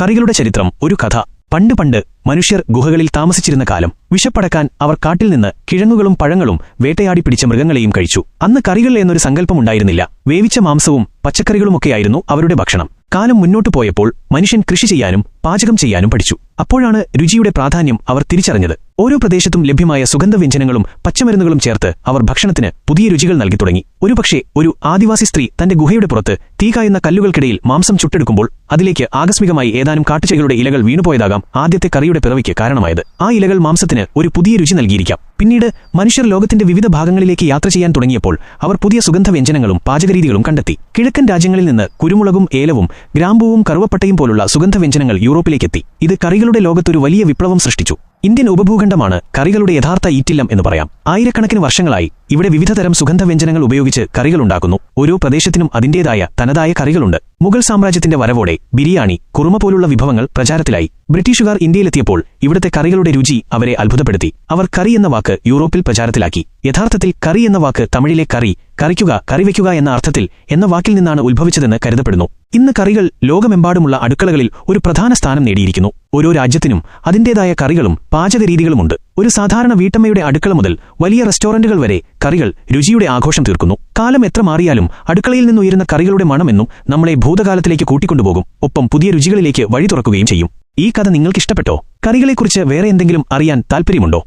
കറികളുടെ ചരിത്രം ഒരു കഥ. പണ്ട് മനുഷ്യർ ഗുഹകളിൽ താമസിച്ചിരുന്ന കാലം. വിശപ്പടക്കാൻ അവർ കാട്ടിൽ നിന്ന് കിഴങ്ങുകളും പഴങ്ങളും വേട്ടയാടി പിടിച്ച മൃഗങ്ങളെയും കഴിച്ചു. അന്ന് കറികൾ എന്നൊരു സങ്കല്പമുണ്ടായിരുന്നില്ല. വേവിച്ച മാംസവും പച്ചക്കറികളുമൊക്കെയായിരുന്നു അവരുടെ ഭക്ഷണം. കാലം മുന്നോട്ടു പോയപ്പോൾ മനുഷ്യൻ കൃഷി ചെയ്യാനും പാചകം ചെയ്യാനും പഠിച്ചു. അപ്പോഴാണ് രുചിയുടെ പ്രാധാന്യം അവർ തിരിച്ചറിഞ്ഞത്. ഓരോ പ്രദേശത്തും ലഭ്യമായ സുഗന്ധവ്യഞ്ജനങ്ങളും പച്ചമരുന്നുകളും ചേർത്ത് അവർ ഭക്ഷണത്തിന് പുതിയ രുചികൾ നൽകി തുടങ്ങി. ഒരുപക്ഷെ ഒരു ആദിവാസി സ്ത്രീ തന്റെ ഗുഹയുടെ പുറത്ത് തീ കായുന്ന കല്ലുകൾക്കിടയിൽ മാംസം ചുട്ടെടുക്കുമ്പോൾ അതിലേക്ക് ആകസ്മികമായി ഏതാനും കാട്ടുചെടികളുടെ ഇലകൾ വീണുപോയതാകാം ആദ്യത്തെ കറിയുടെ പിറവിക്ക് കാരണമായത്. ആ ഇലകൾ മാംസത്തിന് ഒരു പുതിയ രുചി നൽകിയിരിക്കാം. പിന്നീട് മനുഷ്യർ ലോകത്തിന്റെ വിവിധ ഭാഗങ്ങളിലേക്ക് യാത്ര ചെയ്യാൻ തുടങ്ങിയപ്പോൾ അവർ പുതിയ സുഗന്ധവ്യഞ്ജനങ്ങളും പാചകരീതികളും കണ്ടെത്തി. കിഴക്കൻ രാജ്യങ്ങളിൽ നിന്ന് കുരുമുളകും ഏലവും ഗ്രാമ്പൂവും കറുവപ്പട്ടയും പോലുള്ള സുഗന്ധവ്യഞ്ജനങ്ങൾ യൂറോപ്പിലേക്കെത്തി. ഇത് കറികളുടെ ലോകത്തൊരു വലിയ വിപ്ലവം സൃഷ്ടിച്ചു. ഇന്ത്യൻ ഉപഭൂഖണ്ഡമാണ് കറികളുടെ യഥാർത്ഥ ഈറ്റില്ലം എന്ന് പറയാം. ആയിരക്കണക്കിന് വർഷങ്ങളായി ഇവിടെ വിവിധതരം സുഗന്ധവ്യഞ്ജനങ്ങൾ ഉപയോഗിച്ച് കറികളുണ്ടാക്കുന്നു. ഓരോ പ്രദേശത്തിനും അതിന്റേതായ തനതായ കറികളുണ്ട്. മുഗൾ സാമ്രാജ്യത്തിന്റെ വരവോടെ ബിരിയാണി, കുറുമ പോലുള്ള വിഭവങ്ങൾ പ്രചാരത്തിലായി. ബ്രിട്ടീഷുകാർ ഇന്ത്യയിലെത്തിയപ്പോൾ ഇവിടുത്തെ കറികളുടെ രുചി അവരെ അത്ഭുതപ്പെടുത്തി. അവർ കറി എന്ന വാക്ക് യൂറോപ്പിൽ പ്രചാരത്തിലാക്കി. യഥാർത്ഥത്തിൽ കറി എന്ന വാക്ക് തമിഴിലെ കറി, കറിക്കുക, കറിവയ്ക്കുക എന്ന അർത്ഥത്തിൽ എന്ന വാക്കിൽ നിന്നാണ് ഉത്ഭവിച്ചതെന്ന് കരുതപ്പെടുന്നു. ഇന്ന് കറികൾ ലോകമെമ്പാടുമുള്ള അടുക്കളകളിൽ ഒരു പ്രധാന സ്ഥാനം നേടിയിരിക്കുന്നു. ഓരോ രാജ്യത്തിനും അതിന്റേതായ കറികളും പാചകരീതികളുമുണ്ട്. ഒരു സാധാരണ വീട്ടമ്മയുടെ അടുക്കള മുതൽ വലിയ റെസ്റ്റോറന്റുകൾ വരെ കറികൾ രുചിയുടെ ആഘോഷം തീർക്കുന്നു. കാലം എത്ര മാറിയാലും അടുക്കളയിൽ നിന്നുയരുന്ന കറികളുടെ മണമെന്നും നമ്മളെ ഭൂതകാലത്തിലേക്ക് കൂട്ടിക്കൊണ്ടുപോകും. ഒപ്പം പുതിയ രുചികളിലേക്ക് വഴി തുറക്കുകയും ചെയ്യും. ഈ കഥ നിങ്ങൾക്കിഷ്ടപ്പെട്ടോ? കറികളെക്കുറിച്ച് വേറെ എന്തെങ്കിലും അറിയാൻ താൽപ്പര്യമുണ്ടോ?